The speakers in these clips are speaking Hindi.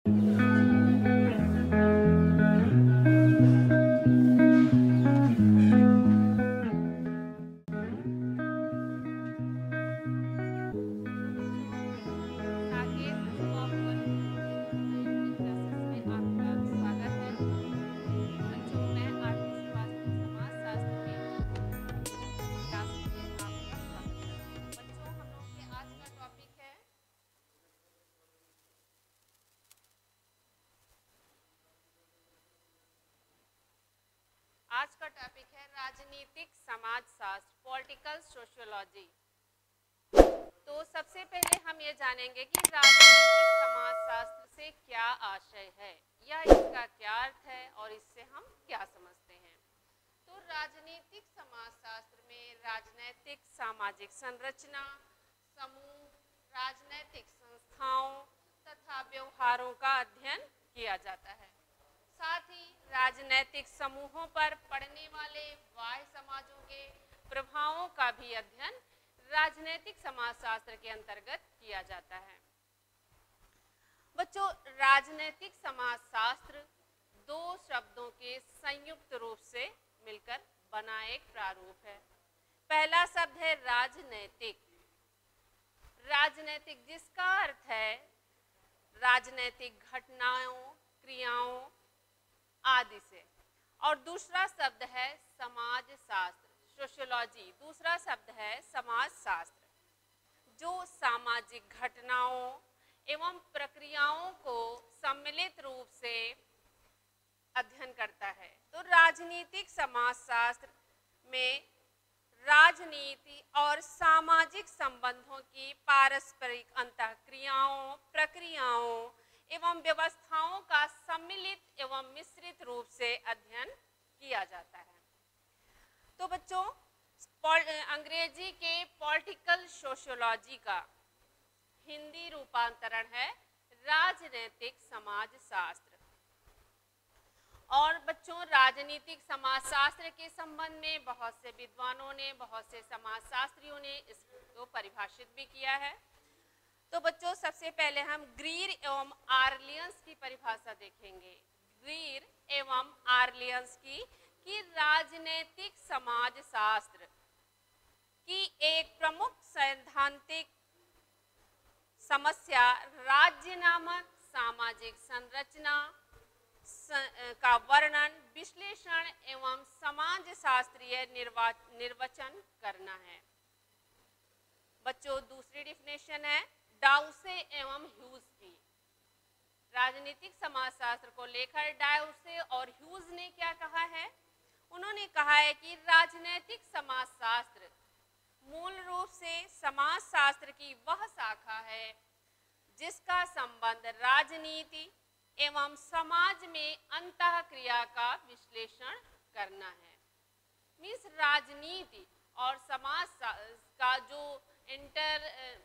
साकेत कॉमन हिंदी क्लासेस में आपका स्वागत है। बच्चों, मैं आरती श्रीवास्तव समाजशास्त्र के क्लास में आपका स्वागत करती हूँ। बच्चों, हम लोग के आज का टॉपिक है राजनीतिक समाजशास्त्र, पॉलिटिकल सोशियोलॉजी। तो सबसे पहले हम ये जानेंगे कि राजनीतिक समाजशास्त्र से क्या आशय है या इसका क्या अर्थ है और इससे हम क्या समझते हैं। तो राजनीतिक समाजशास्त्र में राजनैतिक सामाजिक संरचना, समूह, राजनैतिक संस्थाओं तथा व्यवहारों का अध्ययन किया जाता है। साथ ही राजनैतिक समूहों पर पड़ने वाले बाह्य समाजों के प्रभावों का भी अध्ययन राजनैतिक समाजशास्त्र के अंतर्गत किया जाता है। बच्चों, राजनैतिक समाजशास्त्र दो शब्दों के संयुक्त रूप से मिलकर बना एक प्रारूप है। पहला शब्द है राजनैतिक। राजनैतिक जिसका अर्थ है राजनैतिक घटनाओं, क्रियाओं आदि से, और दूसरा शब्द है समाजशास्त्र, सोशियोलॉजी। दूसरा शब्द है समाजशास्त्र, जो सामाजिक घटनाओं एवं प्रक्रियाओं को सम्मिलित रूप से अध्ययन करता है। तो राजनीतिक समाजशास्त्र में राजनीति और सामाजिक संबंधों की पारस्परिक अंतःक्रियाओं, प्रक्रियाओं एवं व्यवस्थाओं का सम्मिलित एवं मिश्रित रूप से अध्ययन किया जाता है। तो बच्चों, अंग्रेजी के पॉलिटिकल सोशियोलॉजी का हिंदी रूपांतरण है राजनैतिक समाजशास्त्र। और बच्चों, राजनीतिक समाजशास्त्र के संबंध में बहुत से विद्वानों ने, बहुत से समाजशास्त्रियों ने इसको परिभाषित भी किया है। तो बच्चों, सबसे पहले हम ग्रीर एवं आर्लियंस की परिभाषा देखेंगे। ग्रीर एवं आर्लियंस की कि राजनीतिक समाजशास्त्र की एक प्रमुख सैद्धांतिक समस्या राज्य नामक सामाजिक संरचना का वर्णन, विश्लेषण एवं समाजशास्त्रीय निर्वचन करना है। बच्चों, दूसरी डिफिनेशन है डाउसे एवं ह्यूज की। राजनीतिक समाजशास्त्र को लेकर डाउसे और ह्यूज ने क्या कहा है? उन्होंने कहा है कि राजनीतिक समाजशास्त्र मूल रूप से समाजशास्त्र की वह शाखा है जिसका संबंध राजनीति एवं समाज में अंतःक्रिया का विश्लेषण करना है। मीन्स राजनीति और समाज का जो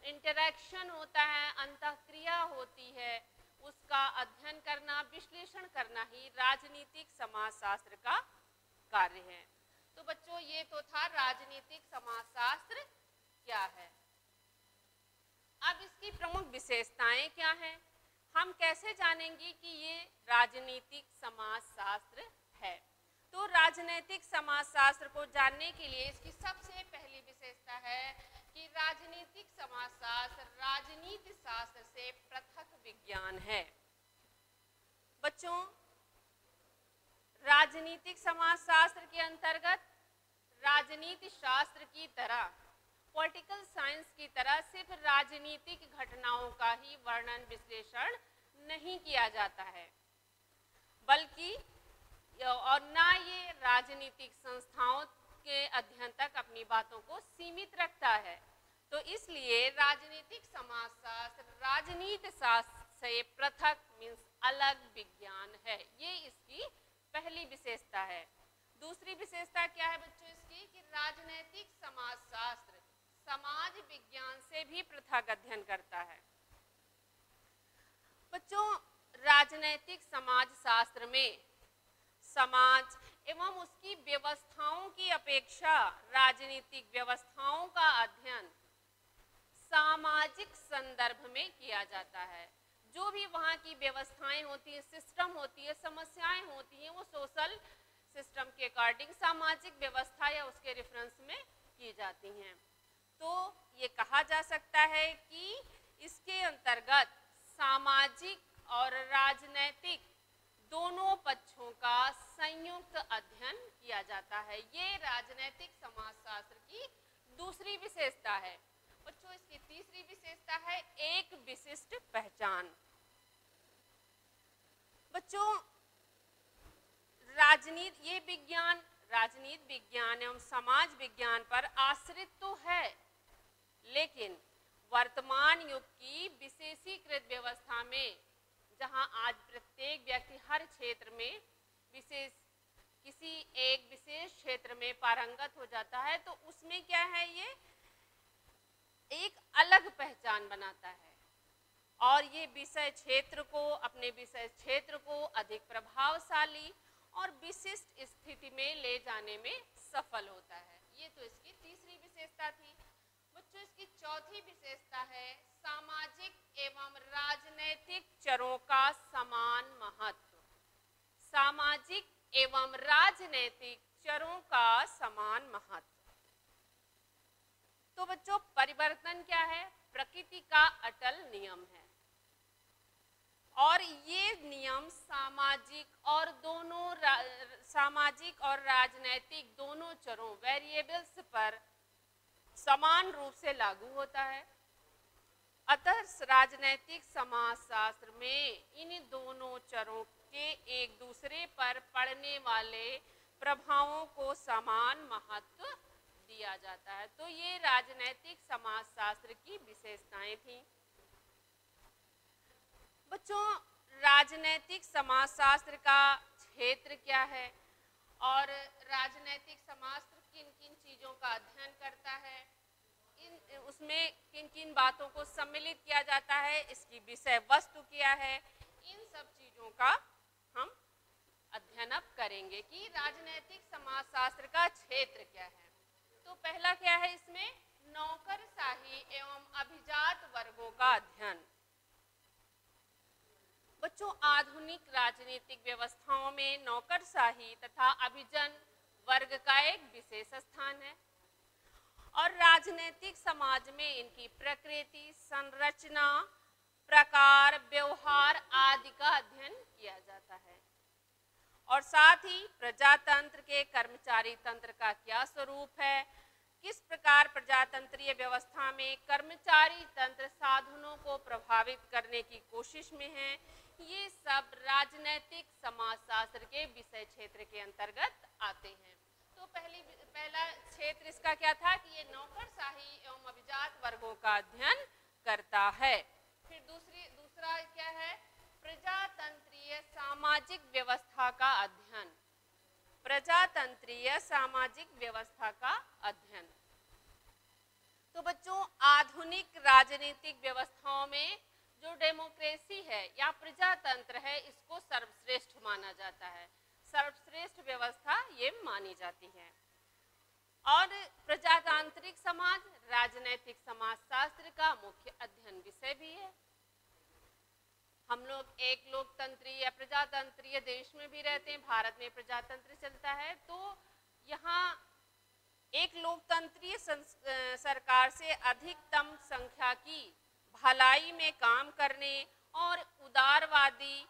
इंटरैक्शन होता है, अंतःक्रिया होती है, उसका अध्ययन करना, विश्लेषण करना ही राजनीतिक समाजशास्त्र का कार्य है। तो बच्चों, ये तो था राजनीतिक समाजशास्त्र क्या है। अब इसकी प्रमुख विशेषताएं क्या हैं? हम कैसे जानेंगे कि ये राजनीतिक समाजशास्त्र है? तो राजनीतिक समाजशास्त्र को जानने के लिए इसकी सबसे पहली विशेषता है कि राजनीतिक समाजशास्त्र राजनीति शास्त्र से पृथक विज्ञान है। बच्चों, राजनीतिक समाजशास्त्र के अंतर्गत राजनीति शास्त्र की तरह, पॉलिटिकल साइंस की तरह सिर्फ राजनीतिक घटनाओं का ही वर्णन विश्लेषण नहीं किया जाता है, बल्कि और ना ये राजनीतिक संस्थाओं के अध्ययन तक अपनी बातों को सीमित रखता है। तो इसलिए राजनीतिक समाजशास्त्र राजनीति शास्त्र से पृथक मीन्स अलग विज्ञान है। ये इसकी पहली विशेषता है। दूसरी विशेषता क्या है बच्चों इसकी? कि राजनीतिक समाजशास्त्र समाज विज्ञान से भी पृथक अध्ययन करता है। बच्चों, राजनीतिक समाजशास्त्र में समाज एवं उसकी व्यवस्थाओं की अपेक्षा राजनीतिक व्यवस्थाओं का अध्ययन सामाजिक संदर्भ में किया जाता है। जो भी वहाँ की व्यवस्थाएं होती हैं, सिस्टम होती है, समस्याएं होती हैं, वो सोशल सिस्टम के अकॉर्डिंग सामाजिक व्यवस्था या उसके रेफरेंस में की जाती हैं। तो ये कहा जा सकता है कि इसके अंतर्गत सामाजिक और राजनैतिक दोनों पक्षों का संयुक्त अध्ययन किया जाता है। ये राजनैतिक समाजशास्त्र की दूसरी विशेषता है। बच्चों, इसकी तीसरी विशेषता है एक विशिष्ट पहचान। बच्चों, ये विज्ञान राजनीति विज्ञान एवं समाज विज्ञान पर आश्रित तो है, लेकिन वर्तमान युग की विशेषीकृत व्यवस्था में, जहां आज प्रत्येक व्यक्ति हर क्षेत्र में किसी एक विशेष क्षेत्र में पारंगत हो जाता है, तो उसमें क्या है, ये एक अलग पहचान बनाता है और ये अपने विषय क्षेत्र को अधिक प्रभावशाली और विशिष्ट स्थिति में ले जाने में सफल होता है। ये तो इसकी तीसरी विशेषता थी। बच्चों, इसकी चौथी विशेषता है सामाजिक एवं राजनैतिक चरों का समान महत्व। सामाजिक एवं राजनैतिक चरों का समान महत्व। तो बच्चों, परिवर्तन क्या है? प्रकृति का अटल नियम है और ये नियम सामाजिक और राजनैतिक दोनों चरों वेरिएबल्स पर समान रूप से लागू होता है। अतः राजनैतिक समाजशास्त्र में इन दोनों चरों के एक दूसरे पर पड़ने वाले प्रभावों को समान महत्व दिया जाता है। तो ये राजनैतिक समाजशास्त्र की विशेषताएं थी। बच्चों, राजनैतिक समाजशास्त्र का क्षेत्र क्या है और राजनैतिक समाजशास्त्र किन किन चीज़ों का अध्ययन करता है, उसमें किन किन बातों को सम्मिलित किया जाता है, इसकी विषय वस्तु क्या है, इन सब चीज़ों का हम अध्ययन अब करेंगे कि राजनैतिक समाजशास्त्र का क्षेत्र क्या है। तो पहला क्या है, इसमें नौकरशाही एवं अभिजात वर्गों का अध्ययन। बच्चों, आधुनिक राजनीतिक व्यवस्थाओं में नौकरशाही तथा अभिजन वर्ग का एक विशेष स्थान है और राजनीतिक समाज में इनकी प्रकृति, संरचना, प्रकार, व्यवहार आदि का अध्ययन किया जाता है। और साथ ही प्रजातंत्र के कर्मचारी तंत्र का क्या स्वरूप है, किस प्रकार प्रजातंत्रीय व्यवस्था में कर्मचारी तंत्र साधनों को प्रभावित करने की कोशिश में है, ये सब राजनैतिक समाजशास्त्र के विषय क्षेत्र के अंतर्गत आते हैं। तो पहला क्षेत्र इसका क्या था कि ये नौकरशाही एवं अभिजात वर्गों का अध्ययन करता है। फिर दूसरा क्या है, प्रजातंत्रीय सामाजिक व्यवस्था का अध्ययन। प्रजातंत्रीय सामाजिक व्यवस्था का अध्ययन। तो बच्चों, आधुनिक राजनीतिक व्यवस्थाओं में जो डेमोक्रेसी है या प्रजातंत्र है, इसको सर्वश्रेष्ठ माना जाता है। सर्वश्रेष्ठ व्यवस्था ये मानी जाती है। और प्रजातांत्रिक समाज राजनैतिक समाजशास्त्र का मुख्य अध्ययन विषय भी है। हम लोग एक लोकतंत्रीय या प्रजातंत्रीय देश में भी रहते हैं, भारत में प्रजातंत्र चलता है, तो यहाँ एक लोकतंत्रीय सरकार से अधिकतम संख्या की भलाई में काम करने और उदारवादी,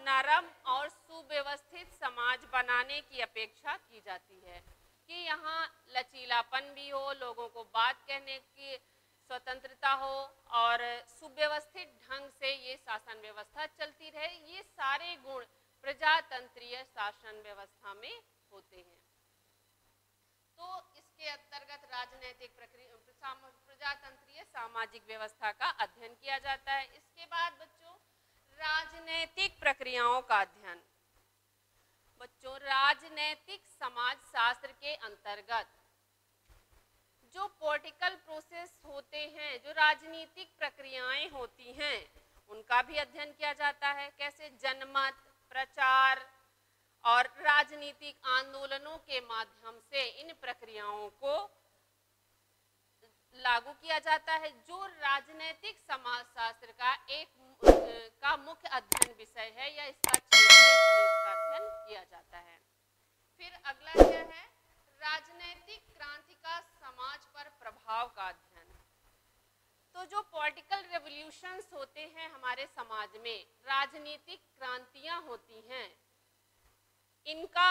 नरम और सुव्यवस्थित समाज बनाने की अपेक्षा की जाती है कि यहाँ लचीलापन भी हो, लोगों को बात कहने की स्वतंत्रता हो और सुव्यवस्थित ढंग से ये शासन व्यवस्था चलती रहे। ये सारे गुण प्रजातंत्रीय शासन व्यवस्था में होते हैं। तो इसके अंतर्गत राजनीतिक प्रजातंत्रीय सामाजिक व्यवस्था का अध्ययन किया जाता है। इसके बाद बच्चों, राजनीतिक प्रक्रियाओं का अध्ययन। बच्चों, राजनीतिक समाजशास्त्र के अंतर्गत जो पॉलिटिकल प्रोसेस होते हैं, जो राजनीतिक प्रक्रियाएं होती हैं, उनका भी अध्ययन किया जाता है। कैसे? जनमत, प्रचार और राजनीतिक आंदोलनों के माध्यम से इन प्रक्रियाओं को लागू किया जाता है। जो राजनीतिक समाजशास्त्र का एक का मुख्य अध्ययन विषय है या इसका क्षेत्र है, इसमें इसका अध्ययन किया जाता है। फिर अगला क्या है, राजनीतिक क्रांति का समाज पर प्रभाव का अध्ययन। तो जो पॉलिटिकल रेवोल्यूशंस होते हैं हमारे समाज में, राजनीतिक क्रांतियां होती हैं, इनका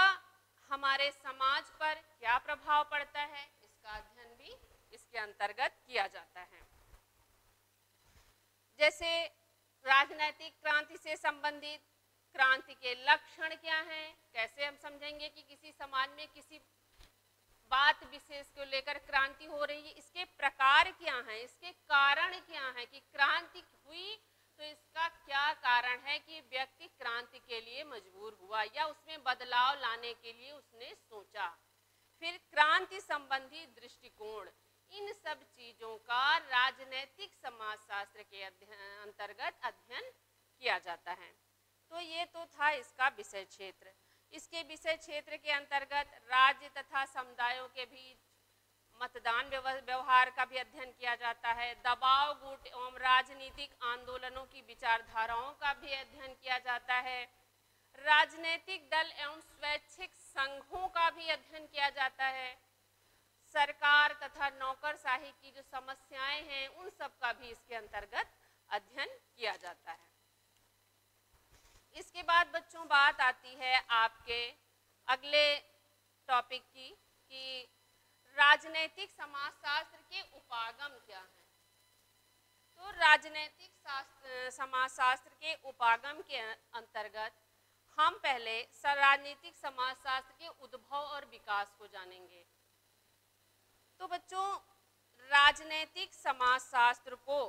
हमारे समाज पर क्या प्रभाव पड़ता है, इसका अध्ययन भी इसके अंतर्गत किया जाता है। जैसे राजनीतिक क्रांति से संबंधित क्रांति के लक्षण क्या हैं, कैसे हम समझेंगे कि किसी समाज में किसी बात विशेष को लेकर क्रांति हो रही है, इसके प्रकार क्या हैं, इसके कारण क्या हैं कि क्रांति हुई तो इसका क्या कारण है कि व्यक्ति क्रांति के लिए मजबूर हुआ या उसमें बदलाव लाने के लिए उसने सोचा। फिर क्रांति संबंधी दृष्टिकोण, इन सब चीजों का राजनीतिक समाजशास्त्र के अंतर्गत अध्ययन किया जाता है। तो ये तो था इसका विषय क्षेत्र। इसके विषय क्षेत्र के अंतर्गत राज्य तथा समुदायों के बीच मतदान व्यवहार का भी अध्ययन किया जाता है। दबाव गुट एवं राजनीतिक आंदोलनों की विचारधाराओं का भी अध्ययन किया जाता है। राजनीतिक दल एवं स्वैच्छिक संघों का भी अध्ययन किया जाता है। सरकार तथा नौकरशाही की जो समस्याएं हैं उन सब का भी इसके अंतर्गत अध्ययन किया जाता है। इसके बाद बच्चों बात आती है आपके अगले टॉपिक की कि राजनीतिक समाजशास्त्र के उपागम क्या हैं। तो राजनीतिक समाजशास्त्र के उपागम के अंतर्गत हम पहले राजनीतिक समाजशास्त्र के उद्भव और विकास को जानेंगे। तो बच्चों राजनीतिक समाजशास्त्र को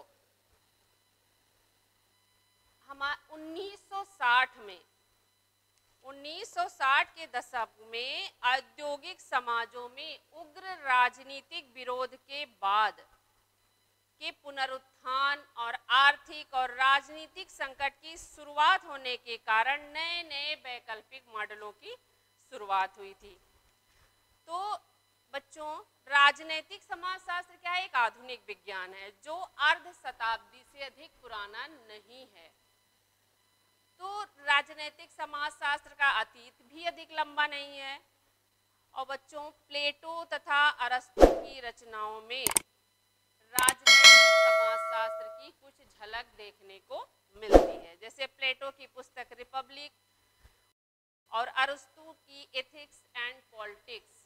1960 के दशक में औद्योगिक समाजों में उग्र राजनीतिक विरोध के बाद के पुनरुत्थान और आर्थिक और राजनीतिक संकट की शुरुआत होने के कारण नए नए वैकल्पिक मॉडलों की शुरुआत हुई थी। तो बच्चों राजनीतिक समाजशास्त्र क्या है, एक आधुनिक विज्ञान है जो अर्ध शताब्दी से अधिक पुराना नहीं है। तो राजनीतिक समाजशास्त्र का अतीत भी अधिक लंबा नहीं है। और बच्चों प्लेटो तथा अरस्तु की रचनाओं में राजनीतिक समाजशास्त्र की कुछ झलक देखने को मिलती है। जैसे प्लेटो की पुस्तक रिपब्लिक और अरस्तु की एथिक्स एंड पॉलिटिक्स,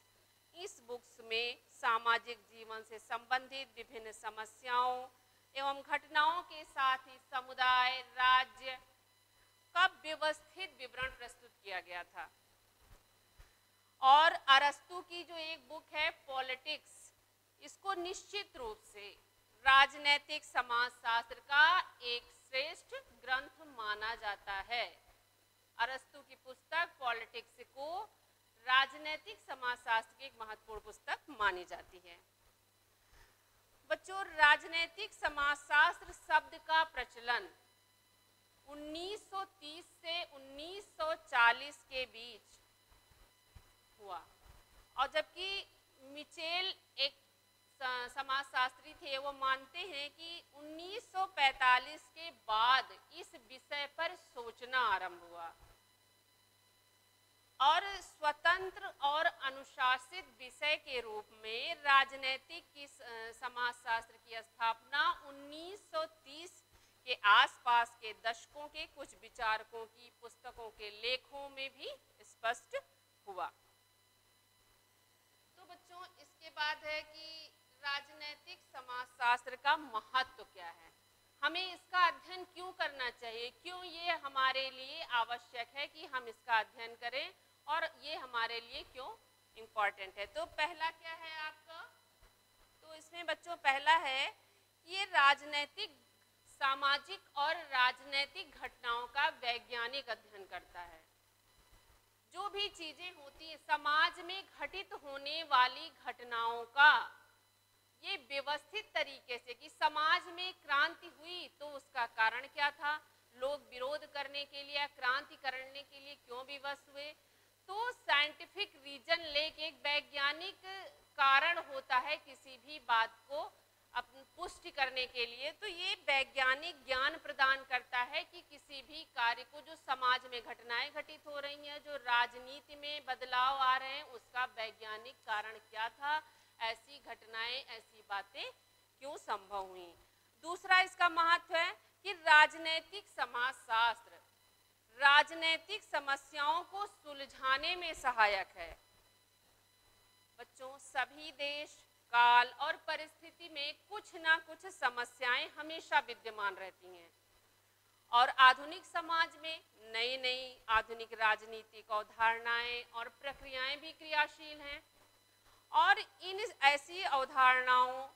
इस बुक्स में सामाजिक जीवन से संबंधित विभिन्न समस्याओं एवं घटनाओं के साथ ही समुदाय राज्य का व्यवस्थित विवरण प्रस्तुत किया गया था। और अरस्तु की जो एक बुक है पॉलिटिक्स, इसको निश्चित रूप से राजनीतिक समाजशास्त्र का एक श्रेष्ठ ग्रंथ माना जाता है। अरस्तु की पुस्तक पॉलिटिक्स को राजनीतिक समाजशास्त्र की एक महत्वपूर्ण पुस्तक मानी जाती है। बच्चों राजनीतिक समाजशास्त्र शब्द का प्रचलन 1930 से 1940 के बीच हुआ। और जबकि मिचेल एक समाजशास्त्री थे, वो मानते हैं कि 1945 के बाद इस विषय पर सोचना आरंभ हुआ और स्वतंत्र और अनुशासित विषय के रूप में राजनीतिक की समाजशास्त्र की स्थापना 1930 के आसपास के दशकों के कुछ विचारकों की पुस्तकों के लेखों में भी स्पष्ट हुआ। तो बच्चों इसके बाद है कि राजनीतिक समाजशास्त्र का महत्व क्या है, हमें इसका अध्ययन क्यों करना चाहिए, क्यों ये हमारे लिए आवश्यक है कि हम इसका अध्ययन करें और ये हमारे लिए क्यों इम्पोर्टेंट है। तो पहला क्या है आपका, तो इसमें बच्चों पहला है ये राजनीतिक सामाजिक और राजनीतिक घटनाओं का वैज्ञानिक अध्ययन करता है। जो भी चीजें होती है समाज में घटित होने वाली घटनाओं का ये व्यवस्थित तरीके से कि समाज में क्रांति हुई तो उसका कारण क्या था, लोग विरोध करने के लिए क्रांति करने के लिए क्यों विवश हुए। तो साइंटिफिक रीजन लेके एक वैज्ञानिक कारण होता है किसी भी बात को अपनी पुष्टि करने के लिए। तो ये वैज्ञानिक ज्ञान प्रदान करता है कि किसी भी कार्य को, जो समाज में घटनाएं घटित हो रही हैं, जो राजनीति में बदलाव आ रहे हैं, उसका वैज्ञानिक कारण क्या था, ऐसी घटनाएं, ऐसी बातें क्यों संभव हुई। दूसरा इसका महत्व है कि राजनैतिक समाजशास्त्र राजनैतिक समस्याओं को सुलझाने में सहायक है। बच्चों, सभी देश, काल और परिस्थिति में कुछ ना कुछ समस्याएं हमेशा विद्यमान रहती हैं और आधुनिक समाज में नई नई आधुनिक राजनीतिक अवधारणाएं और प्रक्रियाएं भी क्रियाशील हैं और इन ऐसी अवधारणाओं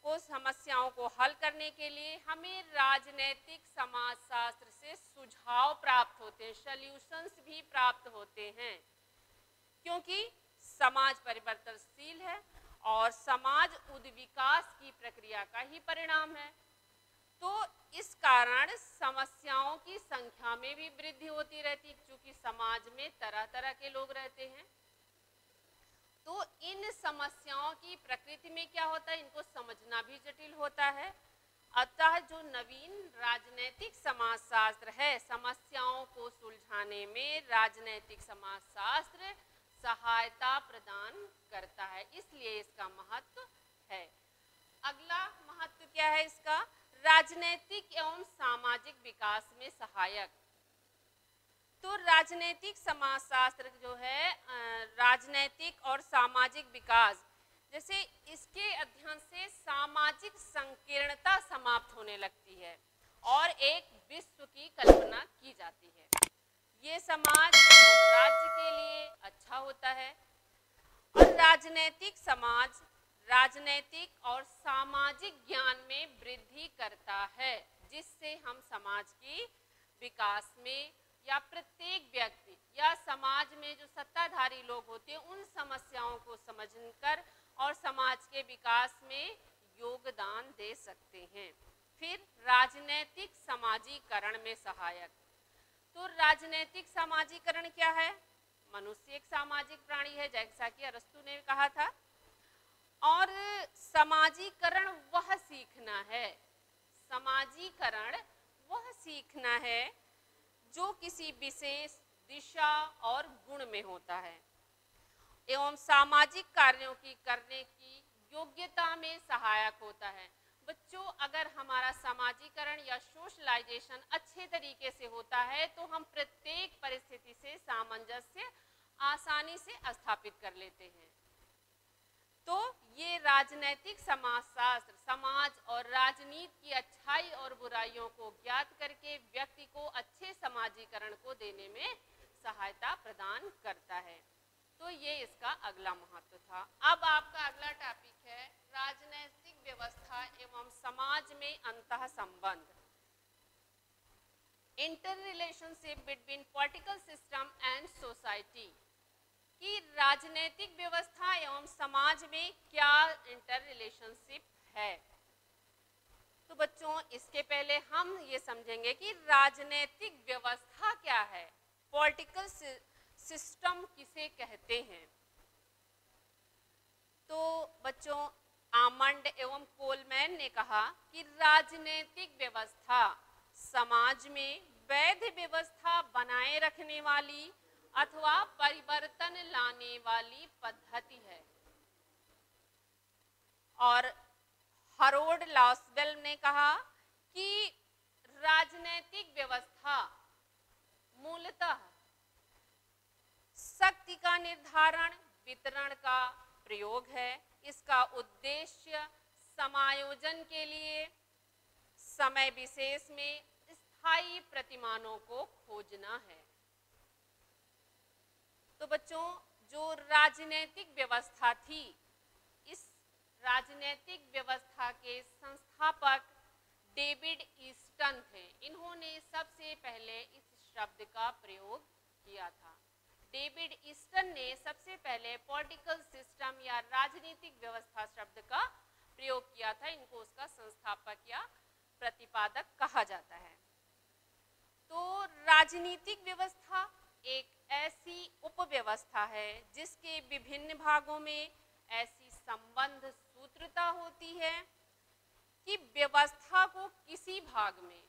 को, समस्याओं को हल करने के लिए हमें राजनैतिक समाजशास्त्र से सुझाव प्राप्त होते हैं, सॉल्यूशंस भी प्राप्त होते हैं, क्योंकि समाज परिवर्तनशील है और समाज उद्विकास की प्रक्रिया का ही परिणाम है। तो इस कारण समस्याओं की संख्या में भी वृद्धि होती रहती, क्योंकि समाज में तरह तरह के लोग रहते हैं। तो इन समस्याओं की प्रकृति में क्या होता है, इनको समझना भी जटिल होता है। अतः जो नवीन राजनैतिक समाजशास्त्र है, समस्याओं को सुलझाने में राजनैतिक समाजशास्त्र सहायता प्रदान करता है, इसलिए इसका महत्व है। अगला महत्व क्या है इसका, राजनैतिक एवं सामाजिक विकास में सहायक। तो राजनैतिक समाजशास्त्र जो है, राजनैतिक और सामाजिक विकास, जैसे इसके अध्ययन से सामाजिक संकीर्णता समाप्त होने लगती है और एक विश्व की कल्पना की जाती है। ये समाज एवं राज्य के लिए अच्छा होता है और राजनैतिक समाज राजनैतिक और सामाजिक ज्ञान में वृद्धि करता है, जिससे हम समाज की विकास में या प्रत्येक व्यक्ति या समाज में जो सत्ताधारी लोग होते हैं, उन समस्याओं को समझकर और समाज के विकास में योगदान दे सकते हैं। फिर राजनैतिक समाजीकरण में सहायक। तो राजनैतिक समाजीकरण क्या है, मनुष्य एक सामाजिक प्राणी है, जैसा कि अरस्तु ने कहा था, और समाजीकरण वह सीखना है, समाजीकरण वह सीखना है जो किसी विशेष दिशा और गुण में होता है एवं सामाजिक कार्यों की करने की योग्यता में सहायक होता है। बच्चों, अगर हमारा समाजीकरण या सोशलाइजेशन अच्छे तरीके से होता है तो हम प्रत्येक परिस्थिति से सामंजस्य आसानी से स्थापित कर लेते हैं। तो ये राजनैतिक समाजशास्त्र समाज और राजनीति की अच्छाई और बुराइयों को ज्ञात करके व्यक्ति को अच्छे समाजीकरण को देने में सहायता प्रदान करता है। तो ये इसका अगला महत्व था। अब आपका अगला टॉपिक है राजनीतिक व्यवस्था एवं समाज में अंतः संबंध, inter relationship between political system and society, कि राजनीतिक व्यवस्था एवं समाज में क्या इंटर रिलेशनशिप है। तो बच्चों, इसके पहले हम ये समझेंगे कि राजनीतिक व्यवस्था क्या है, पॉलिटिकल सिस्टम किसे कहते हैं। तो बच्चों, आमंड एवं कोलमैन ने कहा कि राजनीतिक व्यवस्था समाज में वैध व्यवस्था बनाए रखने वाली अथवा परिवर्तन लाने वाली पद्धति है। और हरोल्ड लॉसवेल ने कहा कि राजनीतिक व्यवस्था मूलतः शक्ति का निर्धारण, वितरण का प्रयोग है। इसका उद्देश्य समायोजन के लिए समय विशेष में स्थायी प्रतिमानों को खोजना है। तो बच्चों, जो राजनीतिक व्यवस्था थी, इस राजनीतिक व्यवस्था के संस्थापक डेविड ईस्टन थे। इन्होंने सबसे पहले इस शब्द का प्रयोग किया था। डेविड ईस्टन ने सबसे पहले पॉलिटिकल सिस्टम या राजनीतिक व्यवस्था शब्द का प्रयोग किया था। इनको उसका संस्थापक या प्रतिपादक कहा जाता है। तो राजनीतिक व्यवस्था एक ऐसी उपव्यवस्था है जिसके विभिन्न भागों में ऐसी संबंध सूत्रता होती है कि व्यवस्था को किसी भाग में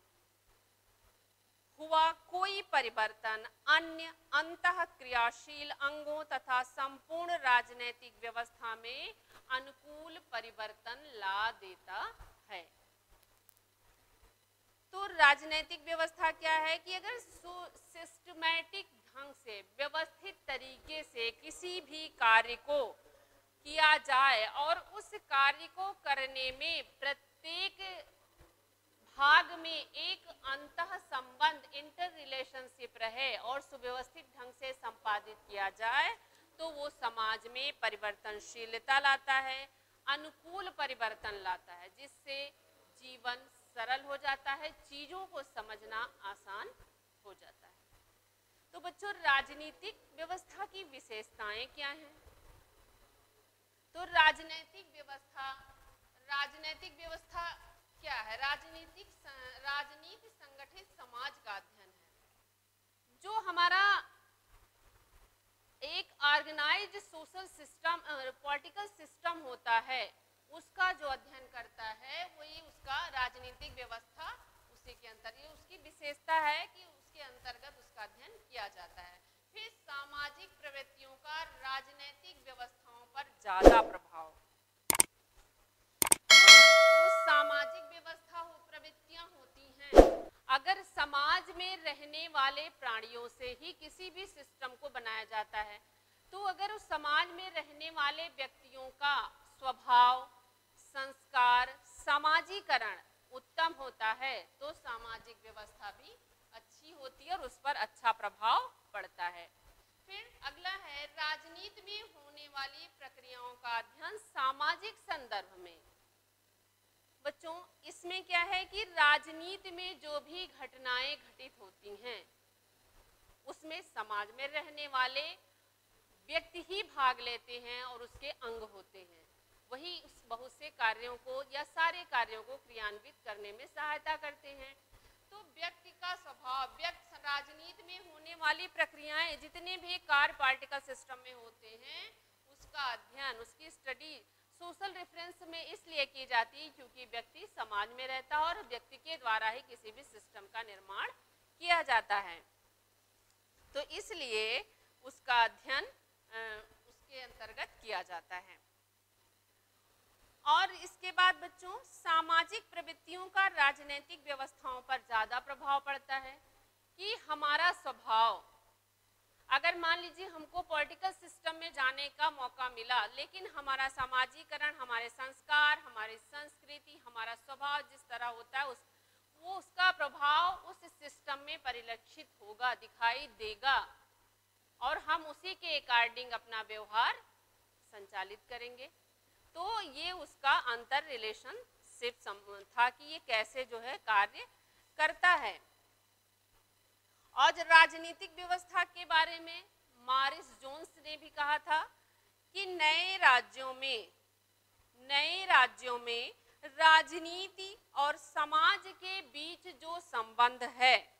हुआ कोई परिवर्तन अन्य अंतः क्रियाशील अंगों तथा संपूर्ण राजनीतिक व्यवस्था में अनुकूल परिवर्तन ला देता है। तो राजनीतिक व्यवस्था क्या है कि अगर सिस्टमैटिक ढंग से व्यवस्थित तरीके से किसी भी कार्य को किया जाए और उस कार्य को करने में प्रत्येक भाग में एक अंतः संबंध इंटर रिलेशनशिप रहे और सुव्यवस्थित ढंग से संपादित किया जाए तो वो समाज में परिवर्तनशीलता लाता है, अनुकूल परिवर्तन लाता है, जिससे जीवन सरल हो जाता है, चीजों को समझना आसान हो जाता है। तो बच्चों, राजनीतिक व्यवस्था की विशेषताएं क्या हैं? तो राजनीति व्यवस्था क्या है? राजनीति संगठित समाज का अध्ययन है, जो हमारा एक organised social system political system होता है, उसका जो अध्ययन करता है वही उसका राजनीतिक व्यवस्था, उसी के अंतर्गत उसकी विशेषता है कि उसके अंतर्गत उसका अध्ययन किया जाता है। फिर सामाजिक प्रवृत्तियों का राजनीतिक व्यवस्थाओं पर ज्यादा प्रभाव। जो सामाजिक व्यवस्था प्रवृत्तियां होती हैं, अगर समाज में रहने वाले प्राणियों से ही किसी भी सिस्टम को बनाया जाता है, तो अगर उस समाज में रहने वाले व्यक्तियों का स्वभाव, संस्कार, समाजीकरण उत्तम होता है तो सामाजिक व्यवस्था भी अच्छी होती है और उस पर अच्छा प्रभाव पड़ता है। फिर अगला है राजनीति में होने वाली प्रक्रियाओं का अध्ययन सामाजिक संदर्भ में। बच्चों, इसमें क्या है कि राजनीति में जो भी घटनाएं घटित होती हैं उसमें समाज में रहने वाले व्यक्ति ही भाग लेते हैं और उसके अंग होते हैं, वही उस बहुत से कार्यों को या सारे कार्यों को क्रियान्वित करने में सहायता करते हैं। तो व्यक्ति का स्वभाव, राजनीति में होने वाली प्रक्रियाएं जितने भी कार्य पॉलिटिकल सिस्टम में होते हैं उसका अध्ययन, उसकी स्टडी सोशल रेफरेंस में इसलिए की जाती है क्योंकि व्यक्ति समाज में रहता है और व्यक्ति के द्वारा ही किसी भी सिस्टम का निर्माण किया जाता है, तो इसलिए उसका अध्ययन उसके अंतर्गत किया जाता है। और इसके बाद बच्चों, सामाजिक प्रवृत्तियों का राजनीतिक व्यवस्थाओं पर ज्यादा प्रभाव पड़ता है कि हमारा स्वभाव, अगर मान लीजिए हमको पॉलिटिकल सिस्टम में जाने का मौका मिला लेकिन हमारा समाजीकरण, हमारे संस्कार, हमारी संस्कृति, हमारा स्वभाव जिस तरह होता है उसका प्रभाव उस सिस्टम में परिलक्षित होगा, दिखाई देगा और हम उसी के अकॉर्डिंग अपना व्यवहार संचालित करेंगे। तो ये उसका अंतर रिलेशनशिप था कि ये कैसे जो है कार्य करता है। और राजनीतिक व्यवस्था के बारे में मॉरिस जोन्स ने भी कहा था कि नए राज्यों में राजनीति और समाज के बीच जो संबंध है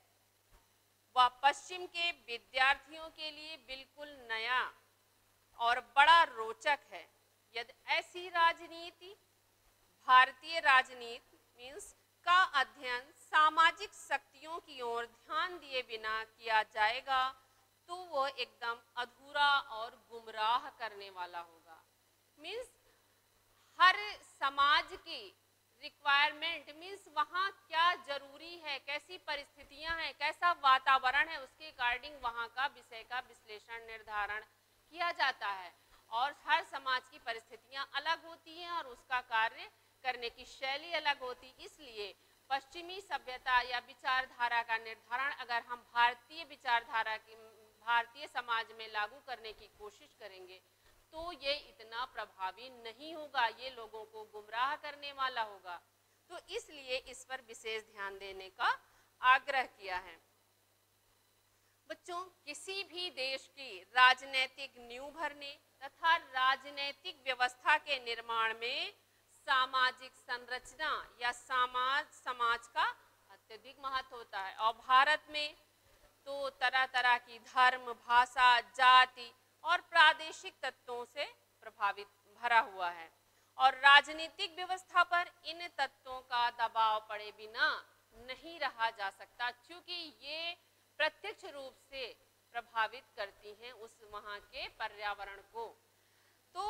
वह पश्चिम के विद्यार्थियों के लिए बिल्कुल नया और बड़ा रोचक है। यदि ऐसी राजनीति, भारतीय राजनीति मीन्स का अध्ययन सामाजिक शक्तियों की ओर ध्यान दिए बिना किया जाएगा तो वह एकदम अधूरा और गुमराह करने वाला होगा। मीन्स हर समाज की रिक्वायरमेंट मीन्स वहाँ क्या जरूरी है, कैसी परिस्थितियां हैं, कैसा वातावरण है, उसके अकॉर्डिंग वहाँ का विषय का विश्लेषण निर्धारण किया जाता है और हर समाज की परिस्थितियां अलग होती हैं और उसका कार्य करने की शैली अलग होती। इसलिए पश्चिमी सभ्यता या विचारधारा का निर्धारण अगर हम भारतीय विचारधारा की भारतीय समाज में लागू करने की कोशिश करेंगे तो ये इतना प्रभावी नहीं होगा, ये लोगों को गुमराह करने वाला होगा। तो इसलिए इस पर विशेष ध्यान देने का आग्रह किया है। बच्चों, किसी भी देश की राजनीतिक नींव भरने तथा राजनीतिक व्यवस्था के निर्माण में सामाजिक संरचना या समाज का अत्यधिक महत्व होता है और भारत में तो तरह तरह की धर्म, भाषा, जाति और प्रादेशिक तत्वों से प्रभावित भरा हुआ है और राजनीतिक व्यवस्था पर इन तत्वों का दबाव पड़े बिना नहीं रहा जा सकता, क्योंकि ये प्रत्यक्ष रूप से प्रभावित करती हैं उस वहाँ के पर्यावरण को। तो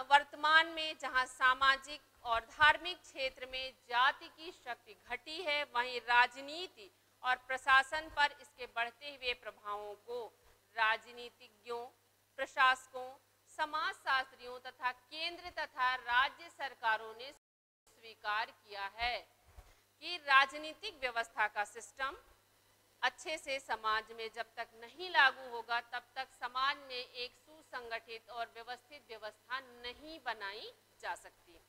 वर्तमान में जहाँ सामाजिक और धार्मिक क्षेत्र में जाति की शक्ति घटी है, वहीं राजनीति और प्रशासन पर इसके बढ़ते हुए प्रभावों को राजनीतिज्ञों, प्रशासकों, समाजशास्त्रियों तथा केंद्र तथा राज्य सरकारों ने स्वीकार किया है कि राजनीतिक व्यवस्था का सिस्टम अच्छे से समाज में जब तक नहीं लागू होगा, तब तक समाज में एक सुसंगठित और व्यवस्थित व्यवस्था नहीं बनाई जा सकती।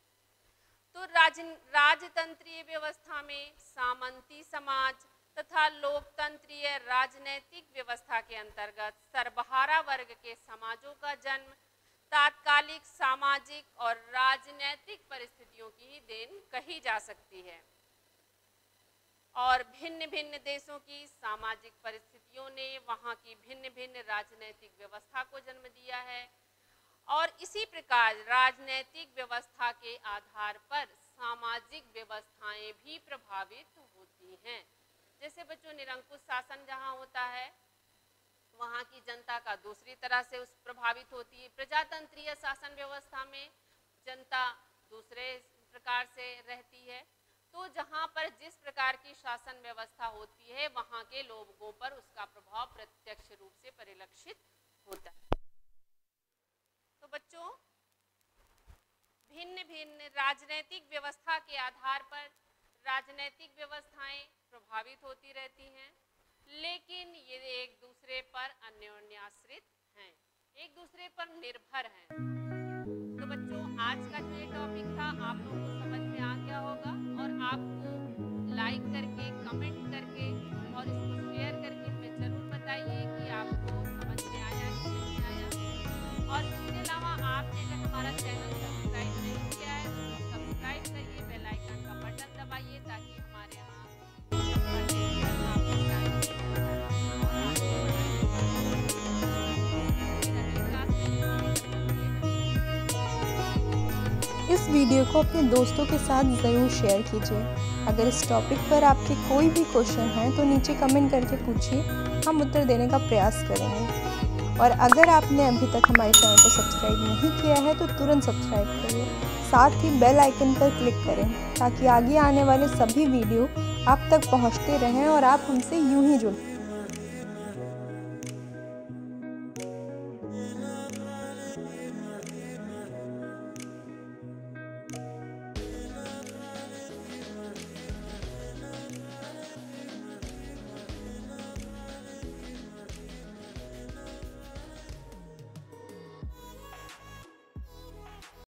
तो राजतंत्रीय व्यवस्था में सामंती समाज तथा लोकतंत्रीय राजनैतिक व्यवस्था के अंतर्गत सर्वहारा वर्ग के समाजों का जन्म तात्कालिक सामाजिक और राजनैतिक परिस्थितियों की ही देन कही जा सकती है। और भिन्न भिन्न देशों की सामाजिक परिस्थितियों ने वहाँ की भिन्न भिन्न राजनैतिक व्यवस्था को जन्म दिया है, और इसी प्रकार राजनैतिक व्यवस्था के आधार पर सामाजिक व्यवस्थाएं भी प्रभावित होती हैं। जैसे बच्चों, निरंकुश शासन जहाँ होता है, वहाँ की जनता का दूसरी तरह से उस प्रभावित होती है। प्रजातंत्रीय शासन व्यवस्था में जनता दूसरे प्रकार से रहती है। तो जहाँ पर जिस प्रकार की शासन व्यवस्था होती है, वहाँ के लोगों पर उसका प्रभाव प्रत्यक्ष रूप से परिलक्षित होता है। तो बच्चों, भिन्न भिन्न राजनैतिक व्यवस्था के आधार पर राजनैतिक व्यवस्थाएं प्रभावित होती रहती हैं, लेकिन ये एक दूसरे पर अन्योन्याश्रित हैं, एक दूसरे पर निर्भर हैं। तो बच्चों, आज का जो ये टॉपिक था आप लोगों को समझ में आ गया होगा, और आपको लाइक करके, कमेंट करके और इसको शेयर करके हमें जरूर बताइए कि आपको समझ में आया कि नहीं आया। और इसके अलावा आपने अगर हमारा चैनल सब्सक्राइब नहीं किया है तो सब्सक्राइब करिए, बेल आइकन का बटन दबाइए, ताकि हमारे यहाँ इस वीडियो को अपने दोस्तों के साथ ज़रूर शेयर कीजिए। अगर इस टॉपिक पर आपके कोई भी क्वेश्चन हैं तो नीचे कमेंट करके पूछिए, हम उत्तर देने का प्रयास करेंगे। और अगर आपने अभी तक हमारे चैनल को सब्सक्राइब नहीं किया है तो तुरंत सब्सक्राइब करिए, साथ ही बेल आइकन पर क्लिक करें, ताकि आगे आने वाले सभी वीडियो आप तक पहुंचते रहें और आप हमसे यूं ही जुड़ते